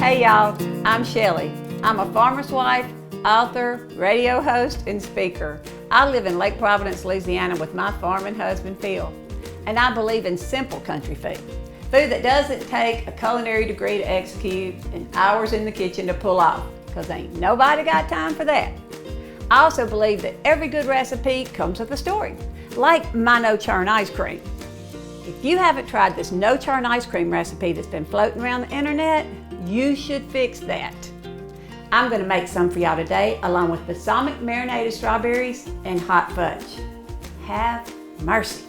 Hey y'all, I'm Shelly. I'm a farmer's wife, author, radio host, and speaker. I live in Lake Providence, Louisiana with my farming husband, Phil. And I believe in simple country food. Food that doesn't take a culinary degree to execute and hours in the kitchen to pull off, because ain't nobody got time for that. I also believe that every good recipe comes with a story, like my no-churn ice cream. If you haven't tried this no-churn ice cream recipe that's been floating around the internet, you should fix that. I'm gonna make some for y'all today, along with balsamic marinated strawberries and hot fudge. Have mercy.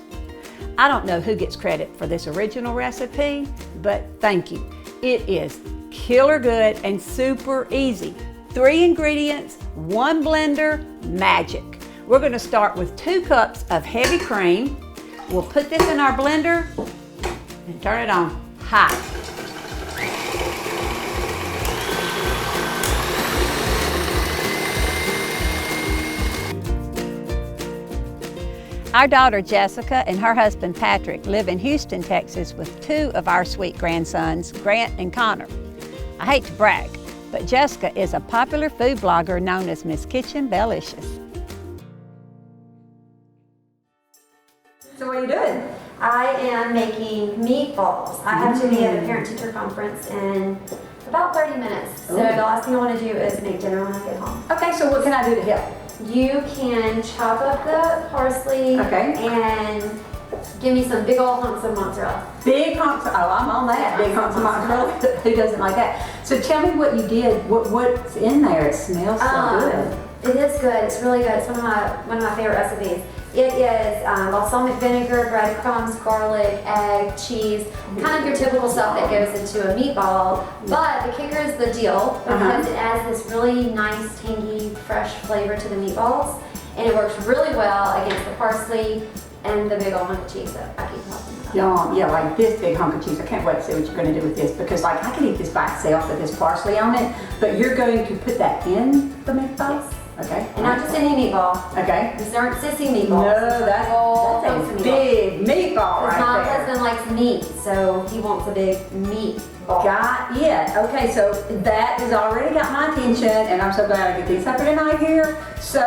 I don't know who gets credit for this original recipe, but thank you. It is killer good and super easy. 3 ingredients, 1 blender, magic. We're gonna start with 2 cups of heavy cream. We'll put this in our blender and turn it on high. Our daughter Jessica and her husband Patrick live in Houston, Texas with 2 of our sweet grandsons, Grant and Connor. I hate to brag, but Jessica is a popular food blogger known as Miss Kitchen Bellicious. So what are you doing? I am making meatballs. I have to be at a parent-teacher conference in about 30 minutes. So the last thing I want to do is make dinner when I get home. Okay, so what can I do to help? You can chop up the parsley and give me some big old hunks of mozzarella. Big hunks, oh, I'm on that. Big hunks of mozzarella. Who doesn't like that? So tell me what you did. What's in there? It smells so good. It is good. It's really good. It's one of my favorite recipes. It is balsamic vinegar, breadcrumbs, garlic, egg, cheese, kind of your typical stuff that goes into a meatball. But the kicker is the deal, because it adds this really nice, tangy, fresh flavor to the meatballs. And it works really well against the parsley and the big old hunk of cheese that I keep talking about. Yeah, like this big hunk of cheese. I can't wait to see what you're going to do with this, because like I could eat this by itself with this parsley on it, but you're going to put that in the meatballs? Yes. Okay. And not just any meatball. Okay. These aren't sissy meatballs. No, that's a big meatball right there. My husband likes meat, so he wants a big meatball. Got it. Okay, so that has already got my attention, and I'm so glad I get these up tonight here. So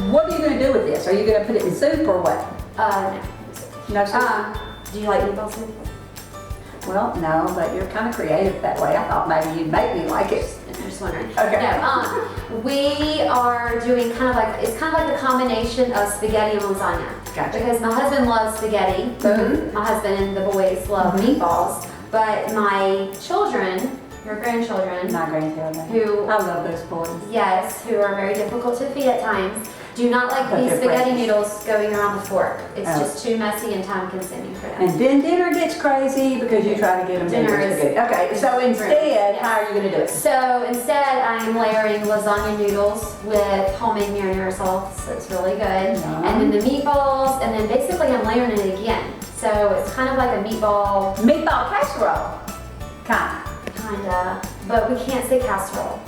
what are you going to do with this? Are you going to put it in soup or what? No. No soup? Do you like meatball soup? Well, no, but you're kind of creative that way. I thought maybe you'd make me like it. I'm just wondering. Okay. No, we are doing it's kind of like the combination of spaghetti and lasagna. Gotcha. Because my husband loves spaghetti. My husband and the boys love meatballs. But my children, your grandchildren, My grandchildren. who I love those boys. Yes, who are very difficult to feed at times, do not like But these they're spaghetti precious. noodles going around the fork. It's just too messy and time consuming for them. And then dinner gets crazy because you try to get them Dinner bigger is- spaghetti. Okay, so instead, Yes. how are you going to do it? So instead, I am layering lasagna noodles with homemade marinara sauce. So it's really good. Yum. And then the meatballs, and then basically I'm layering it again. So it's kind of like a meatball, Meatball casserole. kinda, but we can't say casserole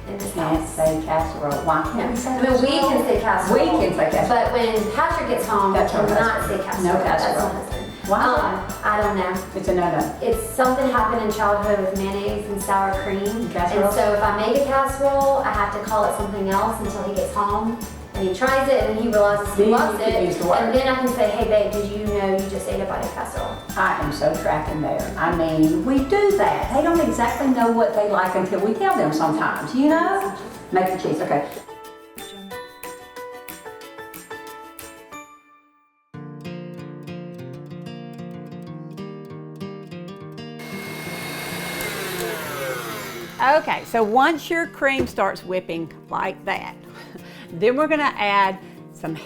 in this Can't house. say casserole. Why can't we say I mean, we can say casserole. We can say casserole. But when Patrick gets home, That's we her cannot husband. say casserole. No casserole. That's my husband. Why? I don't know. It's a no-no. It's something happened in childhood with mayonnaise and sour cream. Casserole? And so if I make a casserole, I have to call it something else until he gets home. And he tries it and he realizes he Then loves you can it. use the word. And then I can say, hey babe, did you know you just ate a bite of casserole? I am so tracking there. I mean, we do that. They don't exactly know what they like until we tell them sometimes, you know? Make the cheese, okay. Okay, so once your cream starts whipping like that, then we're gonna add some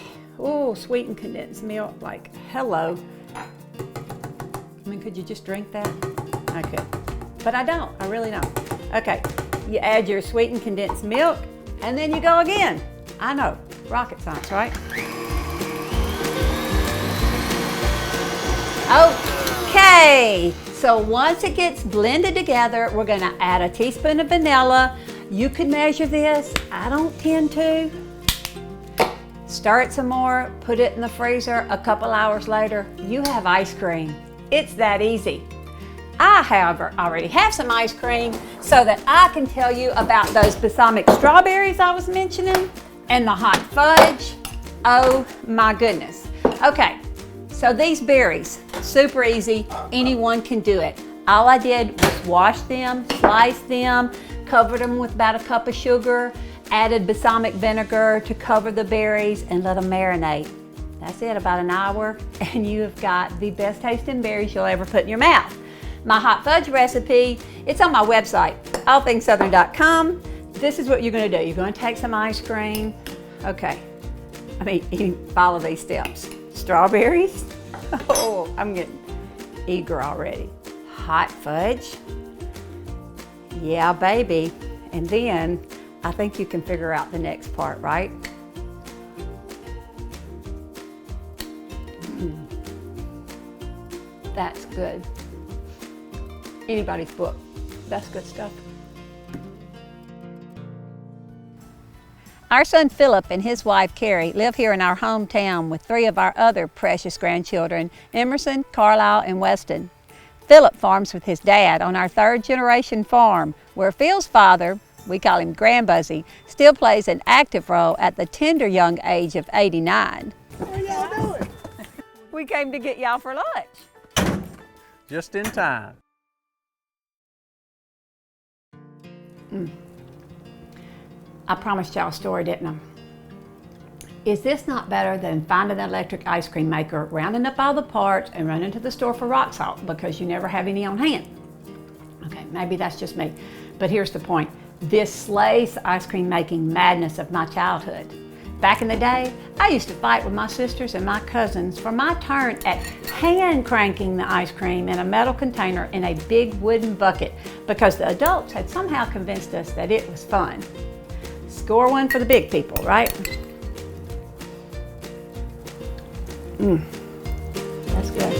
sweetened condensed milk, like hello. I mean, could you just drink that? I could, but I don't, I really don't. Okay, you add your sweetened condensed milk, and then you go again. I know, rocket science, right? Okay, so once it gets blended together, we're gonna add a teaspoon of vanilla. You could measure this, I don't tend to. Stir it some more, put it in the freezer. A couple hours later, you have ice cream. It's that easy. I, however, already have some ice cream so that I can tell you about those balsamic strawberries I was mentioning and the hot fudge. Oh my goodness. Okay, so these berries, super easy, anyone can do it. All I did was wash them, slice them, covered them with about a cup of sugar, added balsamic vinegar to cover the berries and let them marinate. That's it, about an hour, and you have got the best tasting berries you'll ever put in your mouth. My hot fudge recipe, it's on my website, allthingssouthern.com. This is what you're gonna do. You're gonna take some ice cream. Okay, you follow these steps. Strawberries, oh, I'm getting eager already. Hot fudge, yeah baby. And then, I think you can figure out the next part, right? That's good. Anybody's book. That's good stuff. Our son Philip and his wife Carrie live here in our hometown with 3 of our other precious grandchildren, Emerson, Carlisle, and Weston. Philip farms with his dad on our 3rd generation farm, where Phil's father, we call him Grandbuzzy, still plays an active role at the tender young age of 89. What are y'all doing? We came to get y'all for lunch. Just in time. I promised y'all a story, didn't I? Is this not better than finding an electric ice cream maker, rounding up all the parts, and running to the store for rock salt because you never have any on hand? Okay, maybe that's just me, but here's the point. This slays the ice cream making madness of my childhood. Back in the day, I used to fight with my sisters and my cousins for my turn at hand cranking the ice cream in a metal container in a big wooden bucket because the adults had somehow convinced us that it was fun. Score one for the big people, right? That's good.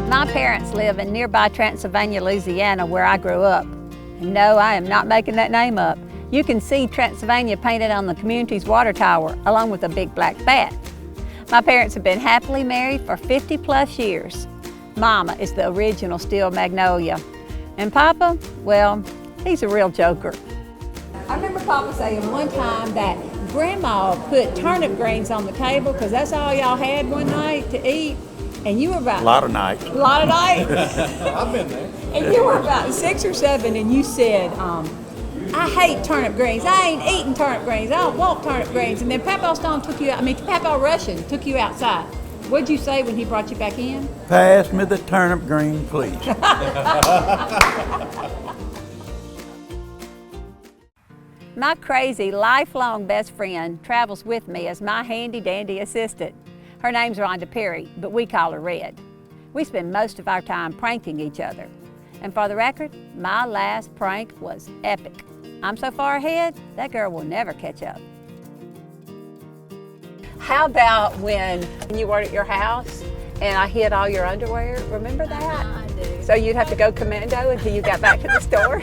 My parents live in nearby Transylvania, Louisiana, where I grew up. And no, I am not making that name up. You can see Transylvania painted on the community's water tower, along with a big black bat. My parents have been happily married for 50+ years. Mama is the original steel magnolia. And Papa, well, he's a real joker. I remember Papa saying one time that Grandma put turnip greens on the table because that's all y'all had one night to eat. And you were about... A lot of nights. A lot of nights? I've been there. And you were about 6 or 7 and you said, I hate turnip greens. I ain't eating turnip greens. I don't want turnip greens. And then Papa Stone took you out, Papa Russian took you outside. What'd you say when he brought you back in? Pass me the turnip green, please. My crazy, lifelong best friend travels with me as my handy-dandy assistant. Her name's Rhonda Perry, but we call her Red. We spend most of our time pranking each other. And for the record, my last prank was epic. I'm so far ahead, that girl will never catch up. How about when you weren't at your house and I hid all your underwear? Remember that? I do. So you'd have to go commando until you got back to the store?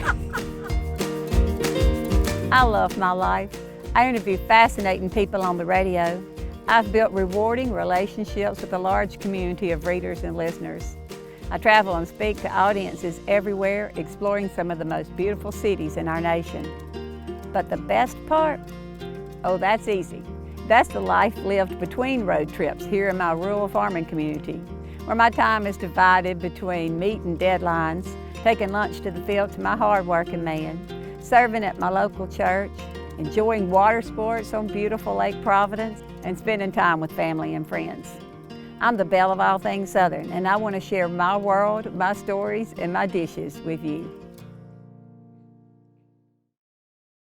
I love my life. I interview fascinating people on the radio. I've built rewarding relationships with a large community of readers and listeners. I travel and speak to audiences everywhere, exploring some of the most beautiful cities in our nation. But the best part? Oh, that's easy. That's the life lived between road trips here in my rural farming community, where my time is divided between meeting deadlines, taking lunch to the field to my hard-working man, serving at my local church, enjoying water sports on beautiful Lake Providence, and spending time with family and friends. I'm the Belle of all things Southern, and I want to share my world, my stories, and my dishes with you.